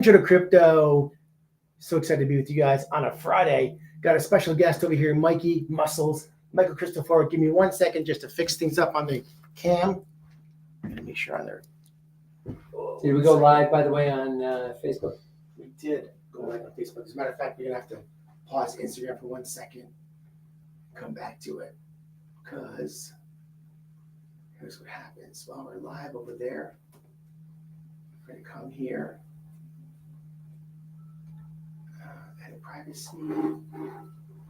Intro to crypto. So excited to be with you guys on a Friday. Got a special guest over here, Mikey Muscles. Michael Christopher, give me 1 second just to fix things up on the cam. I'm gonna make sure on there. Did we go live, by the way, on Facebook? We did go live on Facebook. As a matter of fact, we're gonna have to pause Instagram for 1 second. Come back to it, because here's what happens while we're live over there. We're gonna come here. Edit privacy,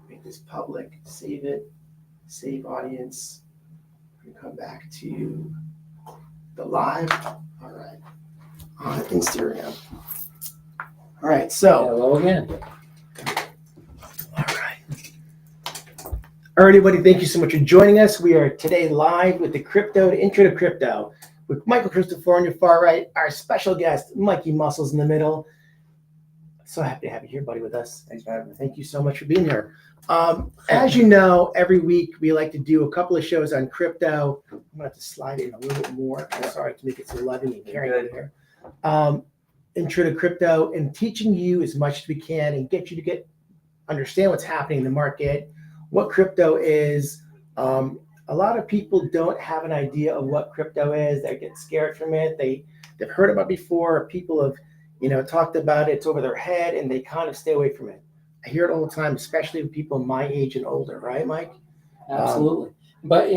make this public, save it, save audience. We're gonna come back to the live. All right, on Instagram. All right, so Hello again. all right, buddy. Thank you so much for joining us. We are today live with the intro to crypto, with Michael Christopher on your far right, our special guest Mikey Muscles in the middle. So happy to have you here, buddy, with us. Thanks for having me. Thank you so much for being here. As you know, every week we like to do a couple of shows on crypto. I'm gonna have to slide in a little bit more. I'm sorry to make it so loving and caring over here. Intro to crypto and teaching you as much as we can and get you to understand what's happening in the market, what crypto is. A lot of people don't have an idea of what crypto is. They get scared from it. They've heard about it before. People have talked about it. It's over their head, and they kind of stay away from it. I hear it all the time, especially with people my age and older, right, Mike? Absolutely. But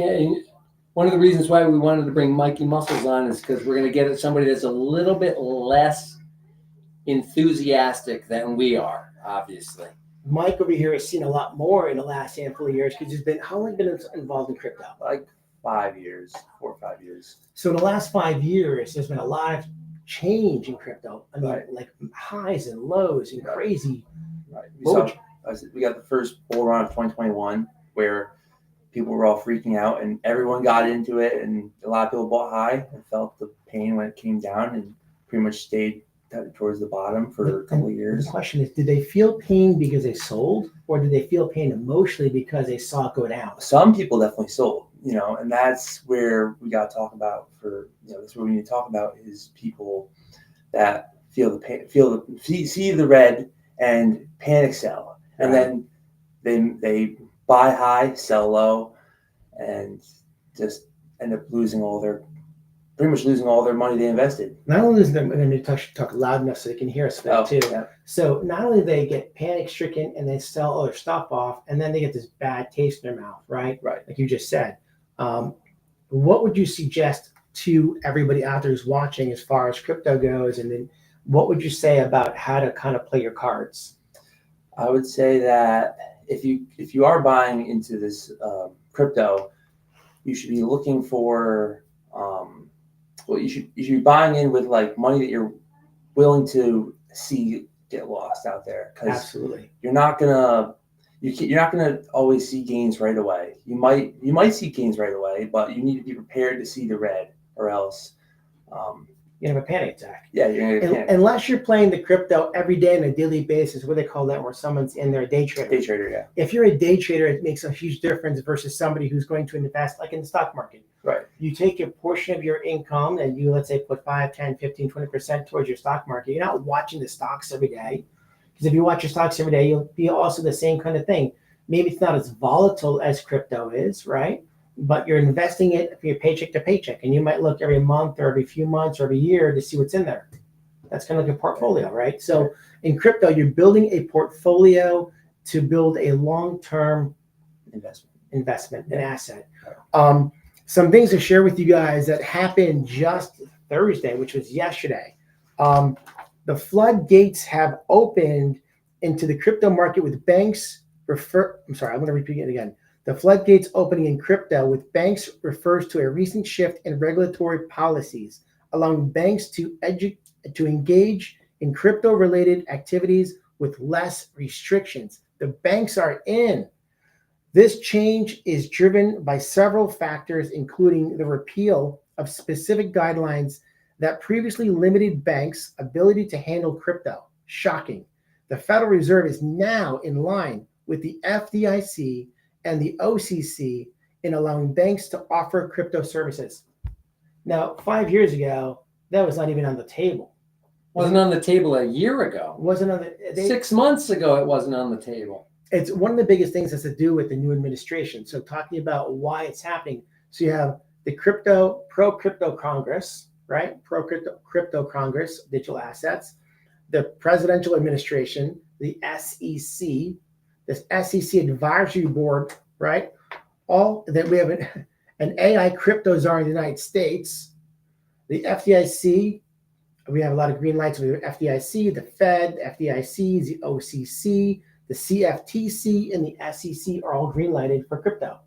one of the reasons why we wanted to bring Mikey Muscles on is because we're going to get somebody that's a little bit less enthusiastic than we are, obviously. Mike over here has seen a lot more in the last handful of years because how long have you been involved in crypto? Like 5 years, 4 or 5 years. So in the last 5 years, there's been a lot of change in crypto. I mean, Right. like highs and lows and crazy. Right. What We got the first bull run of 2021 where people were all freaking out and everyone got into it, and a lot of people bought high and felt the pain when it came down and pretty much stayed towards the bottom for a couple of years. The question is, did they feel pain because they sold, or did they feel pain emotionally because they saw it go down? Some people definitely sold, and that's where we got to talk about that's what we need to talk about is people that feel the pain, see the red and panic sell. And Right. then they buy high, sell low, and just end up pretty much losing all their money they invested. Not only is them going to talk loud enough so they can hear us too. Yeah. So not only they get panic stricken and they sell all their stuff off, and then they get this bad taste in their mouth, right? Right. Like you just said. What would you suggest to everybody out there who's watching as far as crypto goes, and then what would you say about how to kind of play your cards? I would say that if you are buying into this crypto, you should be looking for you should be buying in with like money that you're willing to see get lost out there, because Absolutely. you're not gonna always see gains right away. You might see gains right away, but you need to be prepared to see the red, or else You have a panic attack. yeah, you're gonna get panicked. Unless you're playing the crypto every day on a daily basis, what they call that, where someone's in there, a day trader. Day trader, yeah. If you're a day trader, it makes a huge difference versus somebody who's going to invest like in the stock market. Right. You take a portion of your income and you, let's say, put 5, 10, 15, 20% towards your stock market. You're not watching the stocks every day. Because if you watch your stocks every day, you'll be also the same kind of thing. Maybe it's not as volatile as crypto is, right? But you're investing it for your paycheck to paycheck. And you might look every month or every few months or every year to see what's in there. That's kind of like a portfolio, right? So in crypto, you're building a portfolio to build a long-term investment, an asset. Some things to share with you guys that happened just Thursday, which was yesterday. The floodgates have opened into the crypto market with banks I'm going to repeat it again. The floodgates opening in crypto with banks refers to a recent shift in regulatory policies, allowing banks to engage in crypto-related activities with less restrictions. The banks are in. This change is driven by several factors, including the repeal of specific guidelines that previously limited banks' ability to handle crypto. Shocking. The Federal Reserve is now in line with the FDIC and the OCC in allowing banks to offer crypto services. Now, 5 years ago, that was not even on the table. Wasn't on the table a year ago. Wasn't on the 6 months ago, it wasn't on the table. It's one of the biggest things has to do with the new administration. So talking about why it's happening. So you have the pro crypto Congress, right? Pro crypto Congress, digital assets, the presidential administration, the SEC, this SEC advisory board, right? All that we have an AI crypto czar in the United States, the FDIC. We have a lot of green lights with the FDIC, the Fed, the FDIC, the OCC, the CFTC, and the SEC are all green lighted for crypto,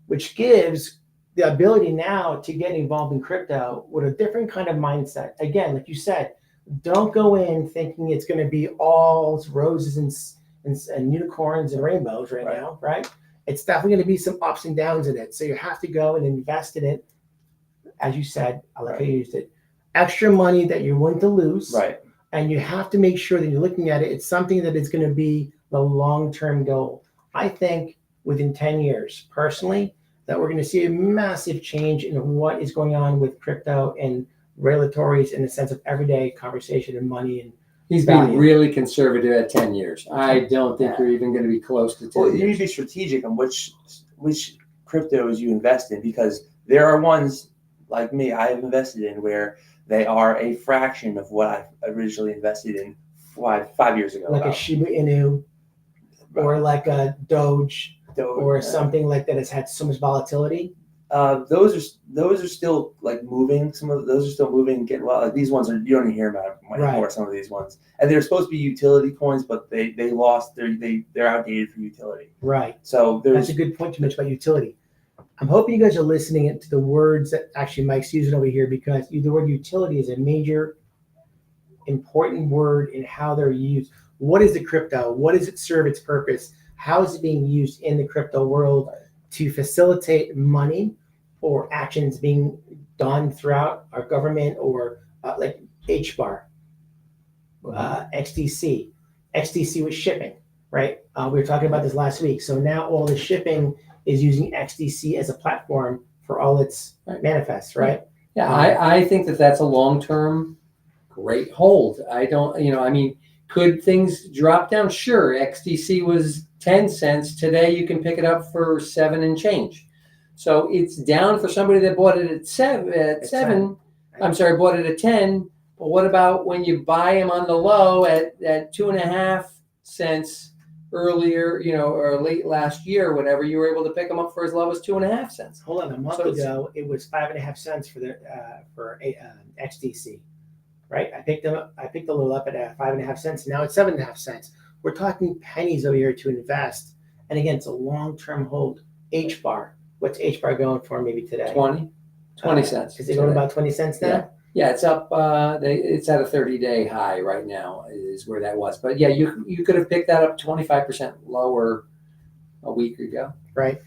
which gives the ability now to get involved in crypto with a different kind of mindset. Again, like you said, don't go in thinking it's going to be all roses and unicorns and rainbows right now, right? It's definitely going to be some ups and downs in it. So you have to go and invest in it. As you said, I like how you used it. Extra money that you're willing to lose. Right. And you have to make sure that you're looking at it. It's something that is going to be the long-term goal. I think within 10 years, personally, that we're going to see a massive change in what is going on with crypto and regulatories in the sense of everyday conversation and money. And he's being really conservative at 10 years. I don't think you're even going to be close to 10 Well, you years. need to be strategic on which cryptos you invest in, because there are ones like me I have invested in where they are a fraction of what I originally invested in 5 years ago. like a Shiba Inu or like a Doge or something like that has had so much volatility. Those are still like moving. Some of those are still moving, getting well. Like these ones are, you don't even hear about anymore. Some of these ones, and they're supposed to be utility coins, but they lost. They're outdated for utility. Right. So that's a good point to mention about utility. I'm hoping you guys are listening to the words that actually Mike's using over here, because the word utility is a major important word in how they're used. What is the crypto? What does it serve its purpose? How is it being used in the crypto world to facilitate money or actions being done throughout our government, or like HBAR, XDC. XDC was shipping, right? We were talking about this last week. So now all the shipping is using XDC as a platform for all its manifests, right? Yeah, I think that that's a long-term great hold. I don't, I mean, could things drop down? Sure. XDC was 10 cents. Today you can pick it up for 7 and change. So it's down for somebody that bought it at seven. I'm sorry, bought it at 10. But what about when you buy them on the low at 2.5 cents earlier, or late last year, whenever you were able to pick them up for as low as 2.5 cents? Hold on, a month ago it was 5.5 cents for XDC, right? I picked the little up at 5.5 cents. Now it's 7.5 cents. We're talking pennies over here to invest, and again, it's a long-term hold. HBAR, what's HBAR going for maybe today? 20 cents. Is it going about 20 cents now? Yeah, it's up. It's at a 30-day high right now, is where that was. But yeah, you could have picked that up 25% lower a week ago. Right.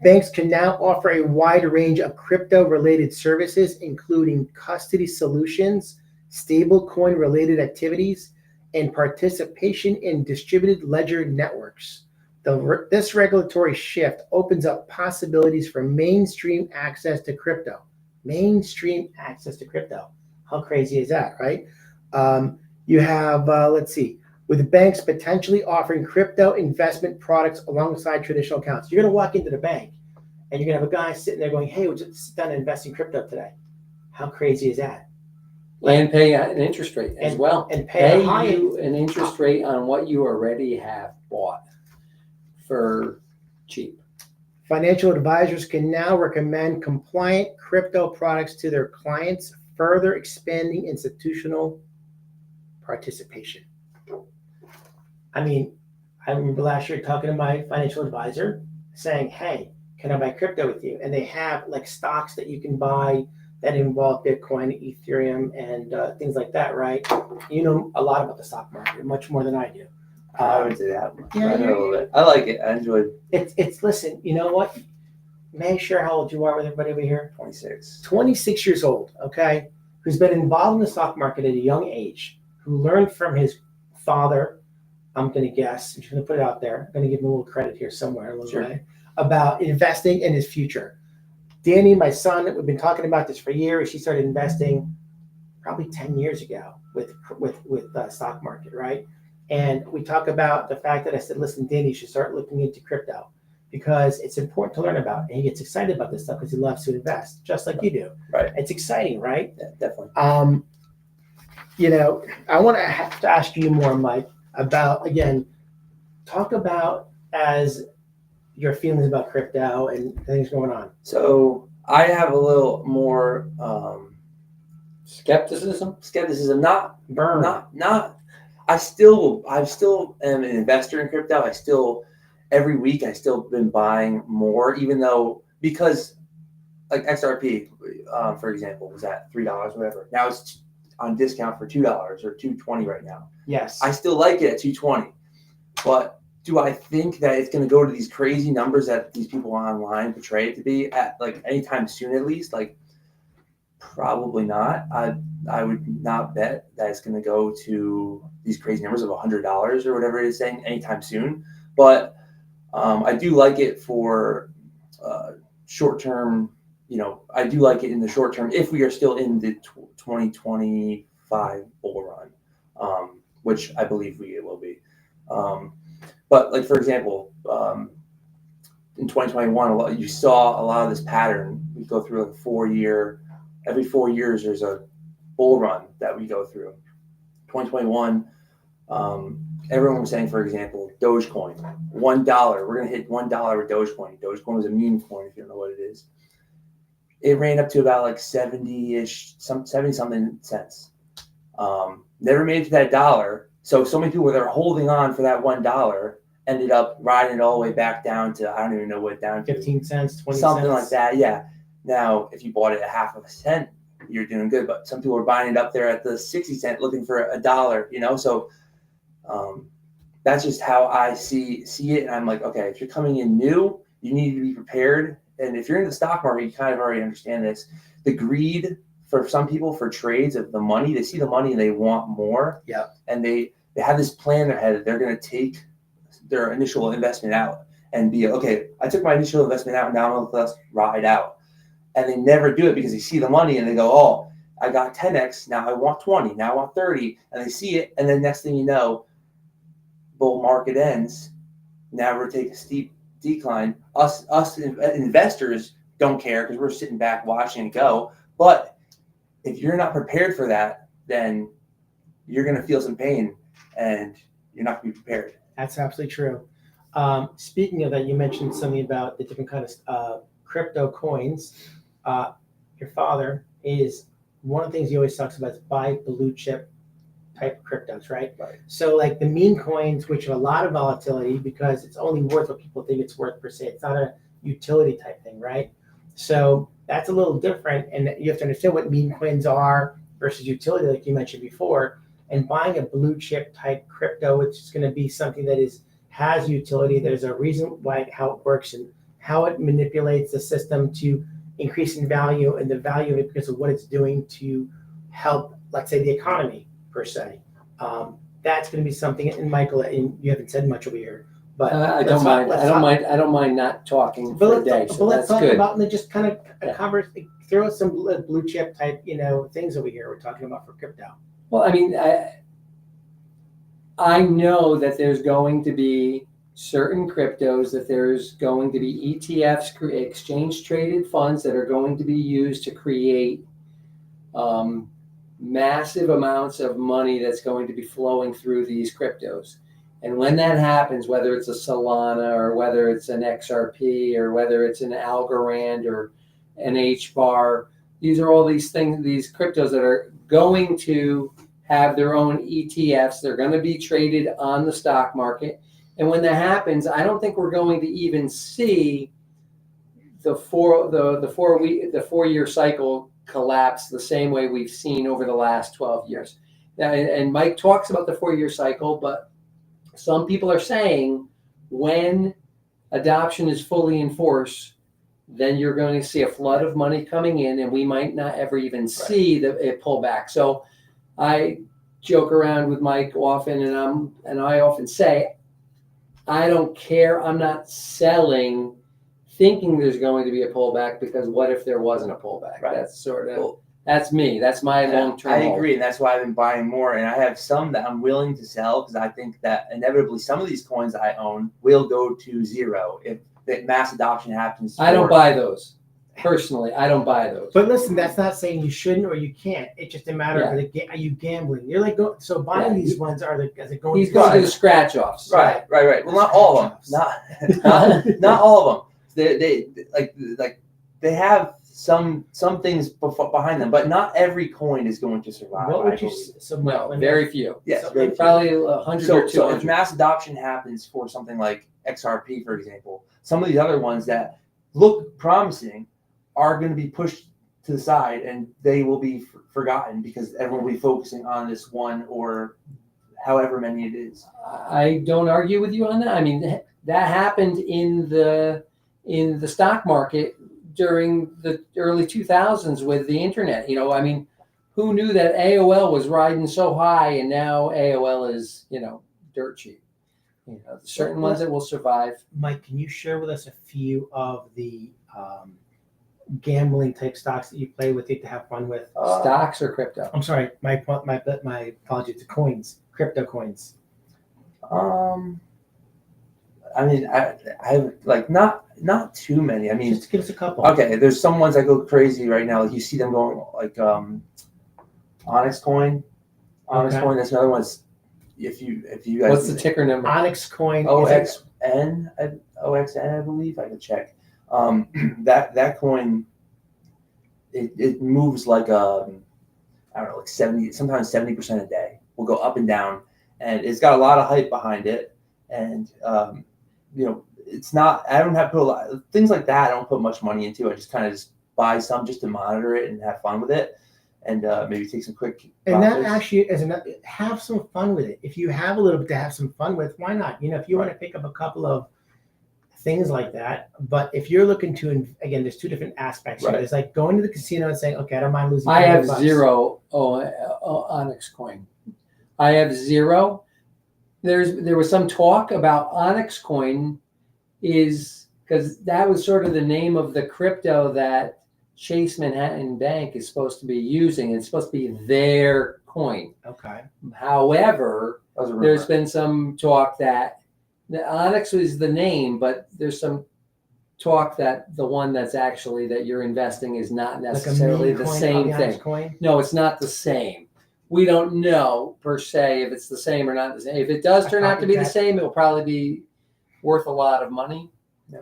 Banks can now offer a wide range of crypto-related services, including custody solutions, stablecoin-related activities, and participation in distributed ledger networks. This regulatory shift opens up possibilities for mainstream access to crypto. Mainstream access to crypto. How crazy is that, right? You have, let's see, with banks potentially offering crypto investment products alongside traditional accounts. You're going to walk into the bank and you're going to have a guy sitting there going, hey, would you sit down and invest in crypto today? How crazy is that? And pay an interest rate as well. And pay you an interest rate on what you already have bought for cheap. Financial advisors can now recommend compliant crypto products to their clients, further expanding institutional participation. I mean, I remember last year talking to my financial advisor saying, hey, can I buy crypto with you? And they have like stocks that you can buy that involve Bitcoin, Ethereum, and things like that, right? You know a lot about the stock market, much more than I do. I would say that. Yeah, I know a little bit. I like it. I enjoyed. It's listen, you know what? May I share how old you are with everybody over here? 26. 26 years old, okay? Who's been involved in the stock market at a young age, who learned from his father, I'm going to guess, I'm just going to put it out there, I'm going to give him a little credit here somewhere, way, about investing in his future. Danny, my son, we've been talking about this for years. He started investing probably 10 years ago with the stock market, right? And we talk about the fact that I said, listen, Danny, you should start looking into crypto because it's important to learn about. And he gets excited about this stuff because he loves to invest, just like you do. Right. It's exciting, right? Yeah, definitely. I want to have to ask you more, Mike, about, again, talk about as your feelings about crypto and things going on. So I have a little more Skepticism. Not. I still am an investor in crypto. Every week I still been buying more, even though because like XRP, for example, was at $3, whatever. Now it's on discount for $2 or $2.20 right now. Yes. I still like it at $2.20, but do I think that it's going to go to these crazy numbers that these people online portray it to be at like anytime soon? At least, like, probably not. I would not bet that it's going to go to these crazy numbers of $100 or whatever it is saying anytime soon. But I do like it for short term. I do like it in the short term if we are still in the 2025 bull run, which I believe we will be. But like, for example, in 2021, you saw a lot of this pattern. We go through like every 4 years, there's a bull run that we go through. 2021, everyone was saying, for example, Dogecoin, $1. We're going to hit $1 with Dogecoin. Dogecoin was a meme coin, if you don't know what it is. It ran up to about like 70-ish, 70 something cents. Never made it to that dollar. So many people that are holding on for that $1 ended up riding it all the way back down to, I don't even know what down to. 15 cents, 20 something cents. like that, yeah. Now, if you bought it at half of a cent, you're doing good. But some people are buying it up there at the 60 cent looking for $1, So that's just how I see it. And I'm like, okay, if you're coming in new, you need to be prepared. And if you're in the stock market, you kind of already understand this. The greed for some people for trades of the money, they see the money and they want more. Yeah. And they have this plan in their head that they're going to take their initial investment out and be, okay, I took my initial investment out, now I'm going to ride out. And they never do it because they see the money and they go, oh, I got 10x, now I want 20, now I want 30. And they see it, and then next thing you know, bull market ends. Now we're taking a steep decline. Us investors don't care because we're sitting back watching it go. But if you're not prepared for that, then you're going to feel some pain and you're not going to be prepared. That's absolutely true. Speaking of that, you mentioned something about the different kind of crypto coins. Your father is one of the things he always talks about is buy blue chip type of cryptos, right? Right. So like the meme coins, which have a lot of volatility because it's only worth what people think it's worth per se. It's not a utility type thing, right? So that's a little different, and you have to understand what meme coins are versus utility, like you mentioned before. And buying a blue chip type crypto, which is going to be something that has utility. There's a reason why how it works and how it manipulates the system to increase in value and the value of it because of what it's doing to help, let's say, the economy per se. That's going to be something. And Michael, and you haven't said much over here, but I don't mind not talking for a day. So let's that's talk good. about and just kind of throw some blue chip type, things over here we're talking about for crypto. Well, I mean, I know that there's going to be certain cryptos, that there's going to be ETFs, exchange traded funds that are going to be used to create massive amounts of money that's going to be flowing through these cryptos. And when that happens, whether it's a Solana or whether it's an XRP or whether it's an Algorand or an HBAR, these are all these things, these cryptos that are going to have their own ETFs. They're going to be traded on the stock market. And when that happens, I don't think we're going to even see the 4 year cycle collapse the same way we've seen over the last 12 years. Now, and Mike talks about the 4 year cycle, but some people are saying when adoption is fully in force, then you're going to see a flood of money coming in, and we might not ever even see it pull back. So I joke around with Mike often, and I often say, I don't care. I'm not selling thinking there's going to be a pullback, because what if there wasn't a pullback? Right. That's sort of That's me. That's my And long-term I hold. agree, and that's why I've been buying more. And I have some that I'm willing to sell because I think that inevitably some of these coins I own will go to zero if that mass adoption happens. I don't buy those. Personally, I don't buy those. But listen, that's not saying you shouldn't or you can't. It's just a matter of are you gambling? You're like so buying these ones is it going? He's going to the scratch offs. Right. Well, not all of them. Not all of them. They have some things behind them, but not every coin is going to survive. What would you? No, very few. Yes, very few. Probably 100 or 200. So if mass adoption happens for something like XRP, for example, some of these other ones that look promising are going to be pushed to the side and they will be forgotten because everyone will be focusing on this one or however many it is. I don't argue with you on that. I mean, that happened in the stock market during the early 2000s with the internet. I mean, who knew that AOL was riding so high and now AOL is, dirt cheap. Certain ones that will survive. Mike, can you share with us a few of the gambling type stocks that you play with to have fun with? Stocks or crypto? I'm sorry, my apologies to coins, crypto coins. I mean, I have like not too many. I mean, Just give us a couple. Okay, there's some ones that go crazy right now. Like you see them going like Onyx coin. Onyx coin. That's another one. If you guys. What's the ticker number? Onyx coin. OXN, I believe. I can check. That coin. It moves like I don't know, like 70, sometimes 70% a day. Will go up and down, and it's got a lot of hype behind it. And it's not. I don't have to put a lot things like that. I don't put much money into. I just kind of buy some just to monitor it and have fun with it, and maybe take some quick. And that actually is have some fun with it. If you have a little bit to have some fun with, why not? If you want to pick up a couple of things like that. But if you're looking to, again, there's two different aspects. Right. There's like going to the casino and saying, okay, I don't mind losing. I have zero Onyx coin. I have zero. There was some talk about Onyx coin is because that was sort of the name of the crypto that Chase Manhattan Bank is supposed to be using. It's supposed to be their coin. Okay. However, there's been some talk that the Onyx is the name, but there's some talk that the one that's actually that you're investing is not necessarily the same thing. Coin? No, it's not the same. We don't know per se if it's the same or not the same. If it does turn out to be the same, it will probably be worth a lot of money,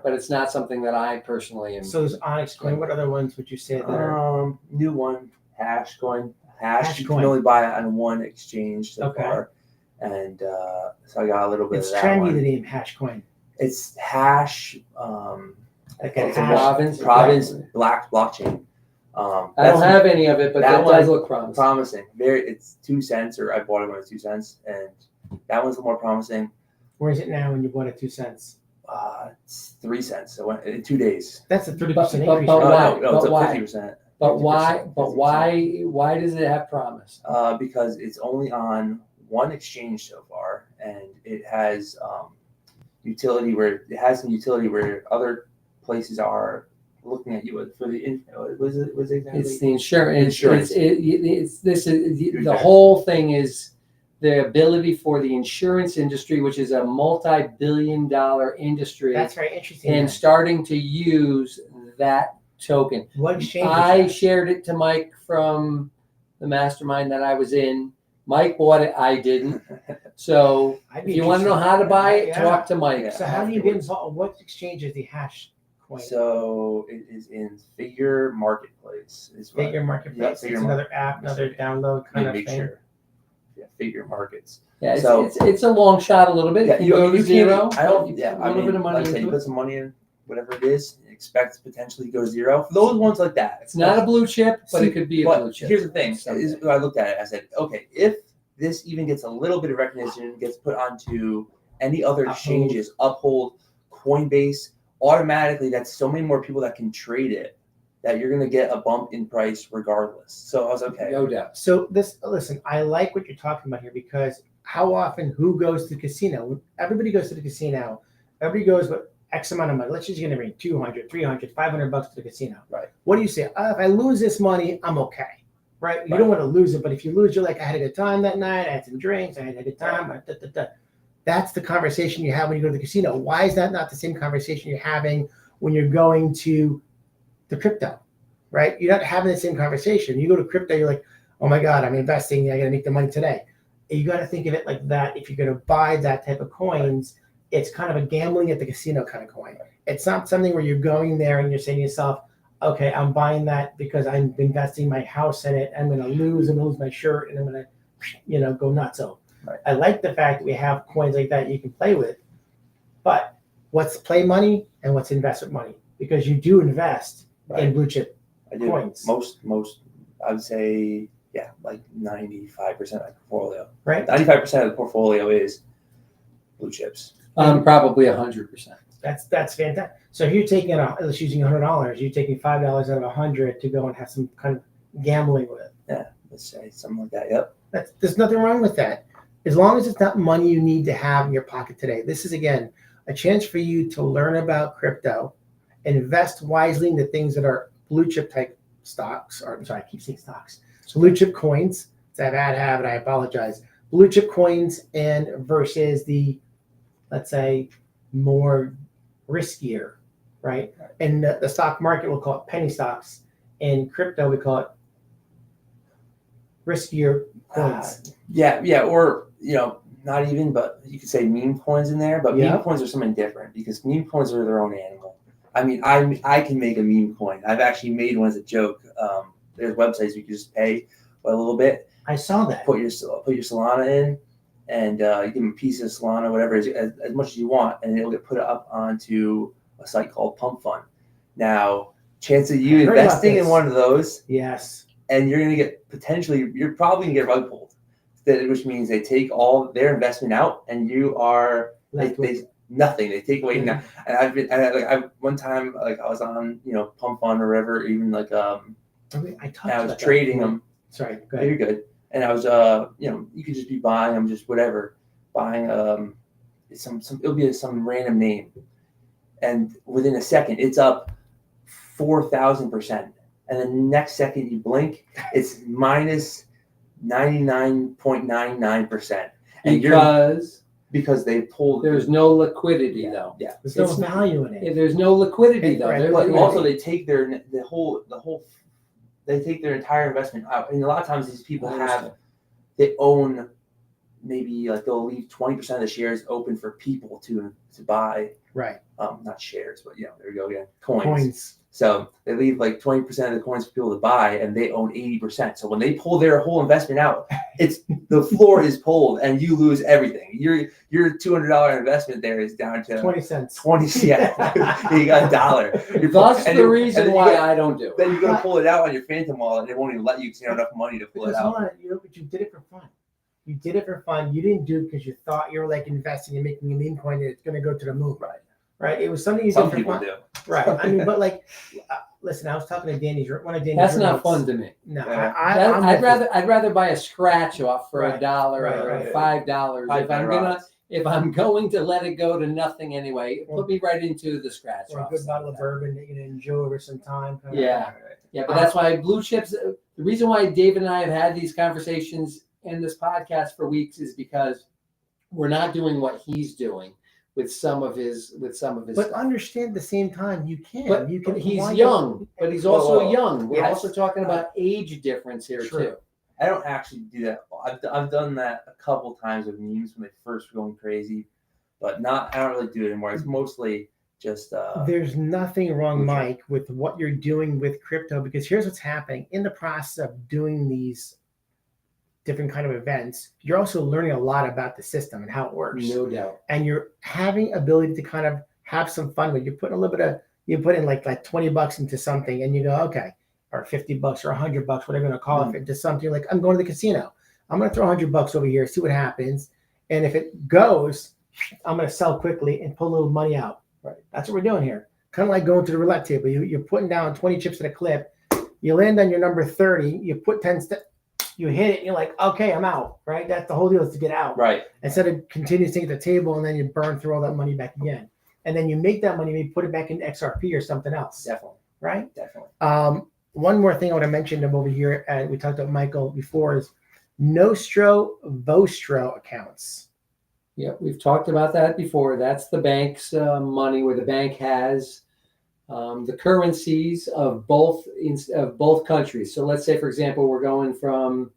but it's not something that I personally am. So there's Onyx coin. What other ones would you say that are? New one, Hash coin. Hash you can only buy it on one exchange so far. And so I got a little bit of that trendy, one. the name Hash coin. It's Hash. It's a province blockchain. I don't have any of it, but that does look promising. Promising. It's 2 cents, or I bought it when it was 2 cents, and that one's the more promising. Where is it now when you bought it 2 cents? It's 3 cents. So in 2 days. That's a 30% increase. No, it's a 50%. But why? But why? Why does it have promise? Because it's only on one exchange so far, and it has utility where other places are looking at you for the was it exactly? It's the insurance. The whole thing is the ability for the insurance industry, which is a multi-billion-dollar industry. That's very interesting. And starting to use that token. What exchange? I shared it to Mike from the mastermind that I was in. Mike bought it. I didn't. So if you want to know how to buy it, talk to Mike. So how do you get involved? What exchange is the Hash coin? So it is in Figure Marketplace. Figure Marketplace. It's another app, another download kind of thing. Sure. Yeah, Figure Markets. Yeah, it's a long shot a little bit. Yeah, you go to zero. I don't. Yeah, a little bit of money. Like I said, you put some money in, whatever it is, expect to potentially go zero. For those ones like that, it's not a blue chip, but it could be a blue chip. Here's the thing: I looked at it. I said, okay, if this even gets a little bit of recognition, gets put onto any other exchanges, Uphold, Coinbase, automatically that's so many more people that can trade it that you're going to get a bump in price regardless. So I was okay. No doubt. So listen, I like what you're talking about here because how often, who goes to the casino? Everybody goes to the casino. Everybody goes with X amount of money. Let's just get bring $200, $300, $500 to the casino. Right. What do you say? If I lose this money, I'm okay. right? You don't want to lose it, but if you lose, you're like, I had a good time that night. I had some drinks. I had a good time. That's the conversation you have when you go to the casino. Why is that not the same conversation you're having when you're going to the crypto, right? You're not having the same conversation. You go to crypto, you're like, oh my God, I'm investing. I got to make the money today. You got to think of it like that. If you're going to buy that type of coins, it's kind of a gambling at the casino kind of coin. It's not something where you're going there and you're saying to yourself, okay, I'm buying that because I'm investing my house in it. I'm going to lose my shirt and I'm going to, go nuts. So I like the fact that we have coins like that you can play with, but what's play money and what's investment money? Because you do invest in blue chip coins. Most, I would say, like 95% of the portfolio. Right. 95% of the portfolio is blue chips. Probably 100%. That's fantastic. So if you're taking let's using $100, you're taking $5 out of 100 to go and have some kind of gambling with it. Yeah, let's say something like that. Yep. There's nothing wrong with that, as long as it's not money you need to have in your pocket today. This is again a chance for you to learn about crypto, invest wisely in the things that are blue chip type stocks. Or I'm sorry, I keep saying stocks. Blue chip coins. It's a bad habit. I apologize. Blue chip coins and versus the, let's say, more riskier, right? And the stock market, we'll call it penny stocks. In crypto, we call it riskier coins. Or not even, but you could say meme coins in there. But meme coins are something different because meme coins are their own animal. I mean, I can make a meme coin. I've actually made one as a joke. There's websites you can just pay a little bit. I saw that. Put your Solana in, and you give them a piece of Solana, whatever, as much as you want, and it'll get put up onto a site called Pump Fund. Now, chance of you investing in one of those, yes, and you're going to get you're probably going to get rug pulled, which means they take all their investment out, and you are nothing. They take away now. And I've one time I was on Pump Fund or whatever, even I was trading them. Sorry, go ahead. You're good. And I was you could just be buying them, just whatever, buying it'll be some random name, and within a second it's up 4,000%, and the next second you blink, it's minus 99.99%. Because they pulled. There's no liquidity though. Yeah, there's no value in it. There's no liquidity though. Right. But also they take they take their entire investment out, and a lot of times these people they own maybe they'll leave 20% of the shares open for people to buy. Right. Not shares, but there we go again. Coins. Coins. So they leave 20% of the coins for people to buy, and they own 80%. So when they pull their whole investment out, the floor is pulled, and you lose everything. Your $200 investment there is down to 20 cents. 20. Yeah, you got $1. That's the reason why I don't do it. Then you're gonna pull it out on your Phantom wallet, and it won't even let you because you don't have enough money to pull it out. But you did it for fun. You did it for fun. You didn't do it because you thought you were investing and making a meme coin and it's going to go to the moon. Right. It was something you did for people fun. do. Right. I mean, but listen, I was talking to Danny's. One of Danny's. That's not fun to me. No, Yeah. I'd rather buy a scratch off for $1 or $5 if I'm going to let it go to nothing anyway. Put me right into the scratch or a off. good bottle of bourbon that you can enjoy over some time. Yeah. Yeah, but that's why blue chips. The reason why David and I have had these conversations in this podcast for weeks is because we're not doing what he's doing with some of his But stuff. understand at the same time, you can. But he's young, but he's also young. We're also talking about age difference here too. I don't actually do that. I've done that a couple times with memes when they first were going crazy, but I don't really do it anymore. It's mostly just. There's nothing wrong, Mike, with what you're doing with crypto, because here's what's happening in the process of doing these different kind of events. You're also learning a lot about the system and how it works. No doubt. And you're having ability to kind of have some fun with. You put in like $20 into something, and you go, okay, or $50 or $100, whatever you're gonna call it, into something like, I'm going to the casino. I'm gonna throw $100 over here, see what happens, and if it goes, I'm gonna sell quickly and pull a little money out. Right. That's what we're doing here. Kind of like going to the roulette table. You're putting down 20 chips at a clip. You land on your number 30. You put 10 steps. You hit it, and you're like, okay, I'm out, right? That's the whole deal, is to get out. Right. Instead of continuing to at the table, and then you burn through all that money back again. And then you make that money, maybe put it back into XRP or something else. Definitely. Right? Definitely. one more thing I want to mention over here, and we talked about Michael before, is Nostro Vostro accounts. Yeah, we've talked about that before. That's the bank's money, where the bank has the currencies of both countries. So let's say, for example, we're going from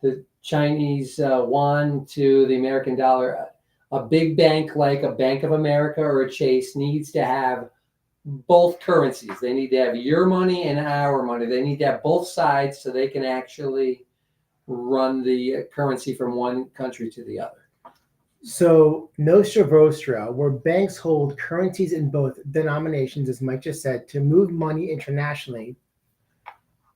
the Chinese yuan to the American dollar. A big bank like a Bank of America or a Chase needs to have both currencies. They need to have your money and our money. They need to have both sides so they can actually run the currency from one country to the other. So Nostro Vostro, where banks hold currencies in both denominations, as Mike just said, to move money internationally,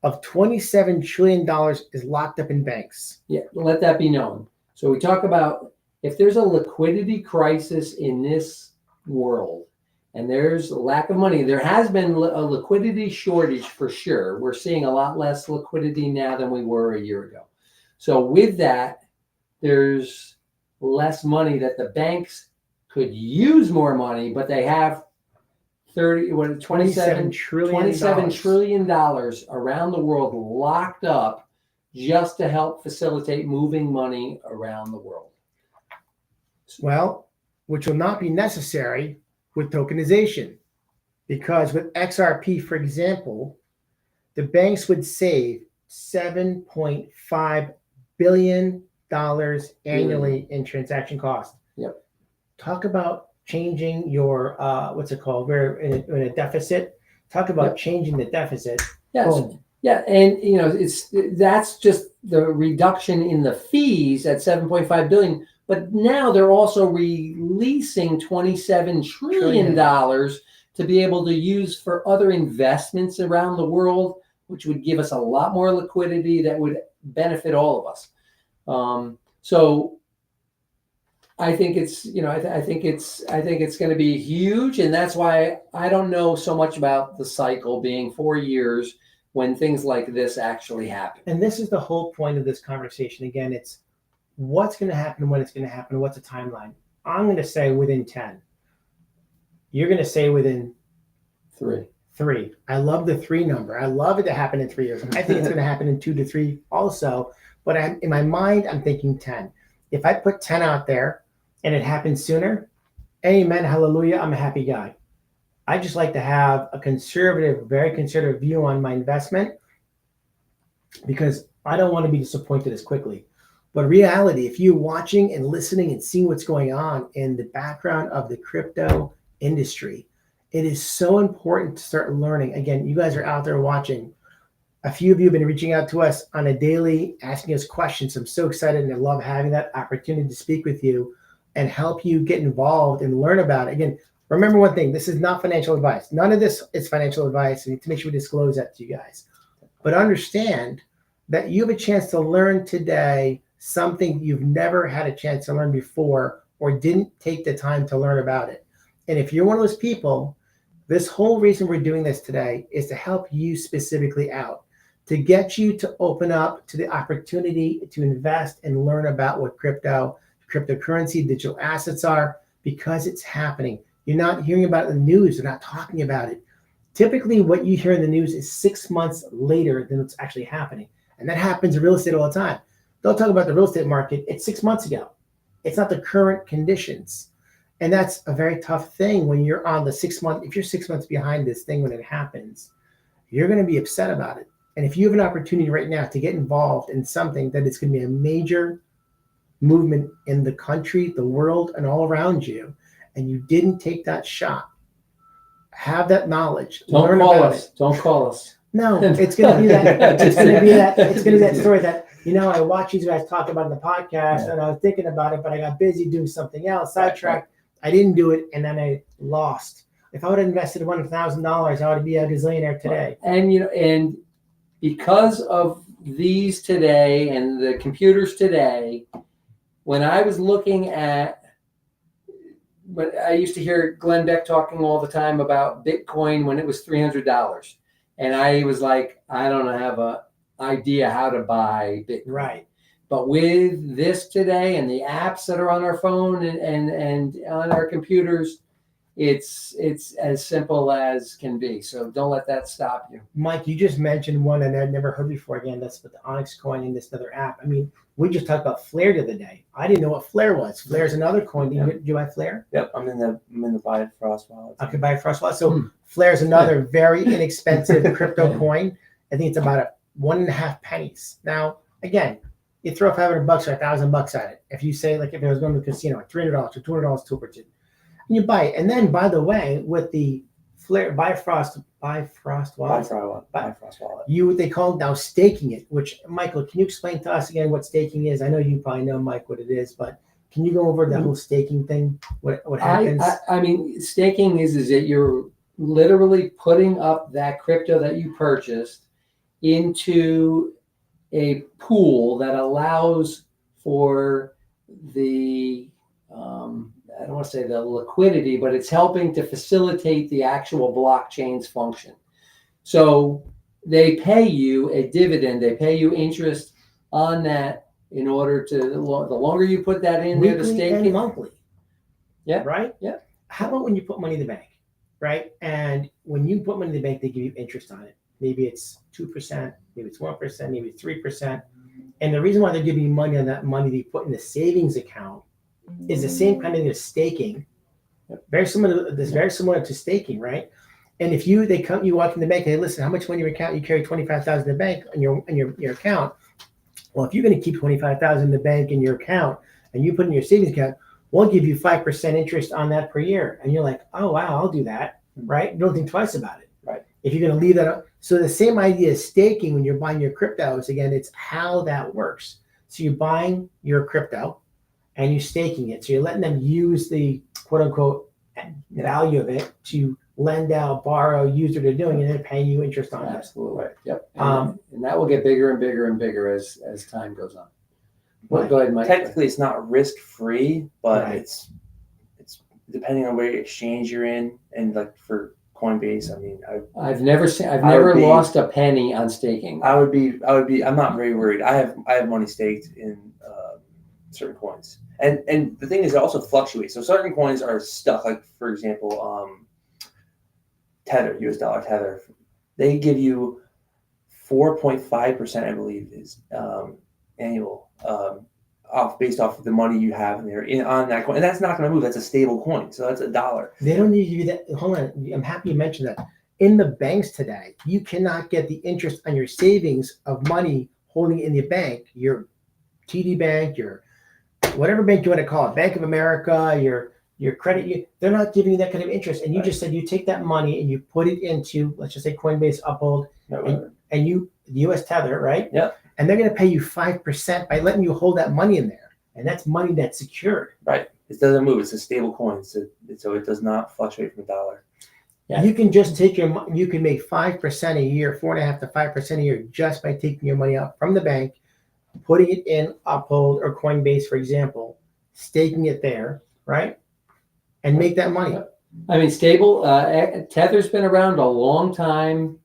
of $27 trillion is locked up in banks. Yeah, let that be known. So we talk about if there's a liquidity crisis in this world and there's a lack of money, there has been a liquidity shortage for sure. We're seeing a lot less liquidity now than we were a year ago. So with that, there's less money that the banks could use more money, but they have $27 trillion around the world locked up just to help facilitate moving money around the world. Well, which will not be necessary with tokenization, because with XRP, for example, the banks would save $7.5 billion annually in transaction costs. Yep. Talk about changing your what's it called? We're in a deficit. Talk about changing the deficit. Yes. Boom. Yeah, and that's just the reduction in the fees at 7.5 billion. But now they're also releasing $27 trillion to be able to use for other investments around the world, which would give us a lot more liquidity that would benefit all of us. So I think it's I think it's going to be huge, and that's why I don't know so much about the cycle being 4 years when things like this actually happen. And this is the whole point of this conversation. Again, it's what's going to happen, when it's going to happen, what's the timeline. I'm going to say within 10. You're going to say within 3. I love the 3 number. I love it to happen in 3 years. I think it's going to happen in 2 to 3 also. But in my mind, I'm thinking 10. If I put 10 out there and it happens sooner, amen, hallelujah, I'm a happy guy. I just like to have a very conservative view on my investment, because I don't want to be disappointed as quickly. But reality, if you're watching and listening and seeing what's going on in the background of the crypto industry, it is so important to start learning. Again, you guys are out there watching. A few of you have been reaching out to us on a daily, asking us questions. I'm so excited, and I love having that opportunity to speak with you and help you get involved and learn about it. Again, remember one thing, this is not financial advice. None of this is financial advice. We need to make sure we disclose that to you guys. But understand that you have a chance to learn today something you've never had a chance to learn before, or didn't take the time to learn about it. And if you're one of those people, this whole reason we're doing this today is to help you specifically out, to get you to open up to the opportunity to invest and learn about what cryptocurrency, digital assets are, because it's happening. You're not hearing about it in the news. They're not talking about it. Typically, what you hear in the news is 6 months later than what's actually happening. And that happens in real estate all the time. They'll talk about the real estate market. It's 6 months ago. It's not the current conditions. And that's a very tough thing when you're on the 6 month. If you're 6 months behind this thing when it happens, you're going to be upset about it. And if you have an opportunity right now to get involved in something that is going to be a major movement in the country, the world, and all around you, and you didn't take that shot, have that knowledge. Don't call us. No, it's going to be that. It's going to be that. It's going to be that story that, I watch these guys talk about in the podcast, and I was thinking about it, but I got busy doing something else, sidetracked. I didn't do it, and then I lost. If I would have invested $1,000, I would be a gazillionaire today. And because of these today and the computers today, when I was looking at, when I used to hear Glenn Beck talking all the time about Bitcoin when it was $300, and I was like, I don't have an idea how to buy Bitcoin. Right. But with this today and the apps that are on our phone and on our computers, it's as simple as can be. So don't let that stop you. Mike, you just mentioned one that I'd never heard before. Again, that's with the Onyx coin and this other app. I mean, we just talked about Flare the other day. I didn't know what Flare was. Flare's another coin. Do you buy Flare? Yep, I'm in the Bifrost wallet. I could buy Frost. So Flare's another very inexpensive crypto coin. I think it's about 1.5 pennies. Now, again, you throw $500 or $1,000 at it. If you say, like, if I was going to the casino, $300 or $200 to purchase, and you buy it. And then, by the way, with the Flare Bifrost wallet, Bifrost wallet. what they call now staking it. Which, Michael, can you explain to us again what staking is? I know you probably know, Mike, what it is, but can you go over the whole staking thing? What happens? I mean, staking is that you're literally putting up that crypto that you purchased into a pool that allows for the I don't want to say the liquidity, but it's helping to facilitate the actual blockchain's function. So they pay you a dividend, they pay you interest on that in order to, the longer you put that in there to Weekly stake and it. monthly. Yeah. Right? Yeah. How about when you put money in the bank? Right? And when you put money in the bank, they give you interest on it. Maybe it's 2%, maybe it's 1%, maybe it's 3%. And the reason why they're giving you money on that money that you put in the savings account is the same kind of thing as staking. Very similar to staking, right? And if you walk in the bank and they listen, how much money in your account? You carry 25,000 in the bank on your account. Well, if you're going to keep 25,000 in the bank in your account and you put in your savings account, we'll give you 5% interest on that per year. And you're like, oh wow, I'll do that, right? You don't think twice about it. Right. If you're going to leave that up. So the same idea as staking when you're buying your cryptos, again, it's how that works. So you're buying your crypto and you're staking it. So you're letting them use the quote unquote value of it to lend out, borrow, use what they're doing, and then paying you interest on it. Absolutely. Yep. And that will get bigger and bigger and bigger as time goes on. Well, go ahead, Mike. Technically, it's not risk free, but Right. it's depending on where exchange you're in, and like for Coinbase, I mean, I've never lost a penny on staking. I would be. I'm not very worried. I have money staked in certain coins, and the thing is, it also fluctuates. So certain coins are stuck. Like for example, Tether, US dollar Tether, they give you 4.5%, I believe, is annual based off of the money you have in there on that coin, and that's not going to move. That's a stable coin, so that's $1. They don't need to do that. Hold on, I'm happy you mentioned that. In the banks today, you cannot get the interest on your savings of money holding it in the bank. Your TD Bank, your whatever bank you want to call it, Bank of America, your credit, they're not giving you that kind of interest. And you just said you take that money and you put it into, let's just say Coinbase, Uphold, and you US Tether, right? Yeah. And they're going to pay you 5% by letting you hold that money in there. And that's money that's secured. Right. It doesn't move. It's a stable coin, so it does not fluctuate from $1. Yeah. You can just take you can make 5% a year, 4.5% to 5% a year just by taking your money out from the bank, putting it in Uphold or Coinbase, for example, staking it there, right? And make that money. I mean, stable. Tether's been around a long time.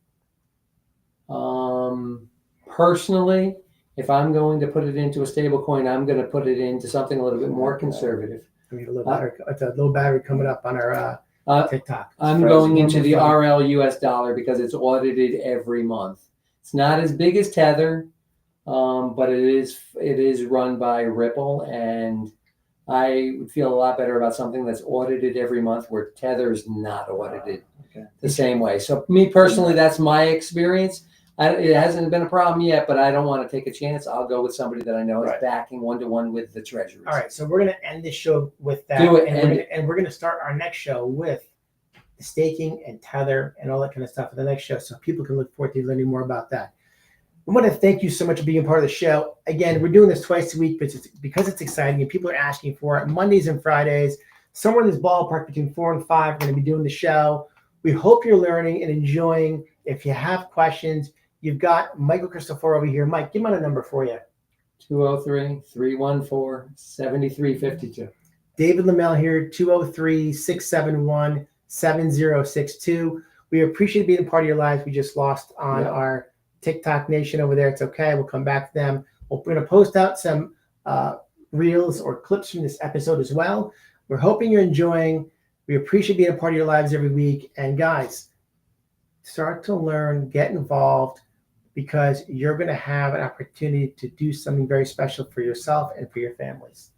Personally, if I'm going to put it into a stable coin, I'm going to put it into something a little bit more conservative. I mean, it's a low battery coming up on our TikTok. I'm going into the RL US dollar because it's audited every month. It's not as big as Tether, but it is run by Ripple, and I would feel a lot better about something that's audited every month where Tether is not audited the same way. So me personally, that's my experience. It hasn't been a problem yet, but I don't want to take a chance. I'll go with somebody that I know is backing 1-to-1 with the treasuries. All right, so we're going to end this show with that. Do it, and we're going to start our next show with the staking and Tether and all that kind of stuff for the next show, so people can look forward to learning more about that. I want to thank you so much for being part of the show. Again, we're doing this twice a week because it's exciting and people are asking for it. Mondays and Fridays, somewhere in this ballpark between 4 and 5, we're going to be doing the show. We hope you're learning and enjoying. If you have questions, you've got Michael Christopher over here. Mike, give him a number for you. 203-314-7352. David Lamel here, 203-671-7062. We appreciate being a part of your lives. We just lost on our TikTok nation over there. It's okay. We'll come back to them. We're going to post out some reels or clips from this episode as well. We're hoping you're enjoying. We appreciate being a part of your lives every week. And guys, start to learn, get involved, because you're going to have an opportunity to do something very special for yourself and for your families.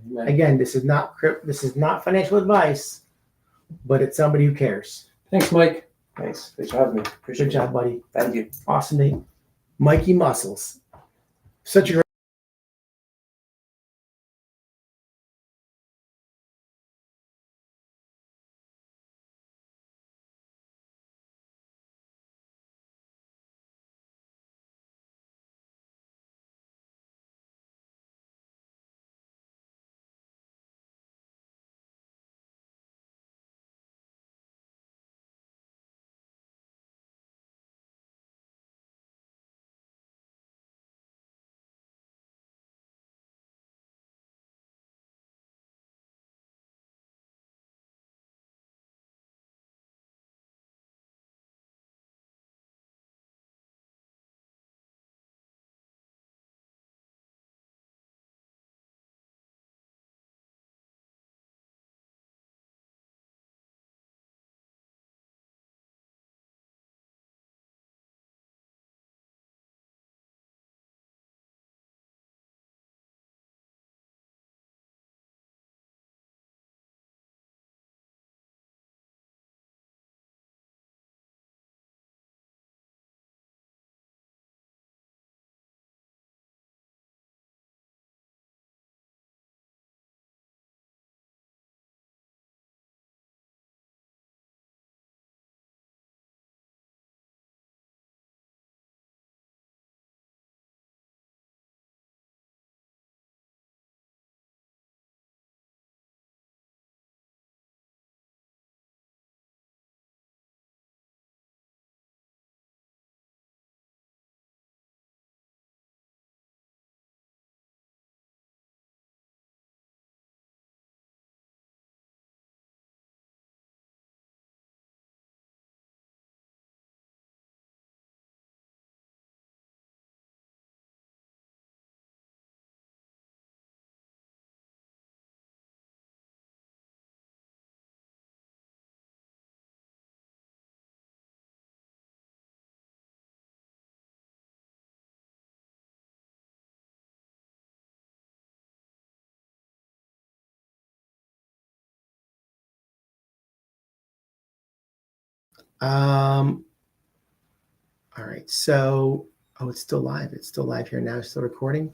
Amen. Again, this is not financial advice, but it's somebody who cares. Thanks, Mike. Thanks. Thanks for having me. Appreciate Good job, buddy. Thank you. Awesome, Nate. Mikey Muscles. Such a great all right. So, it's still live. It's still live here now. It's still recording.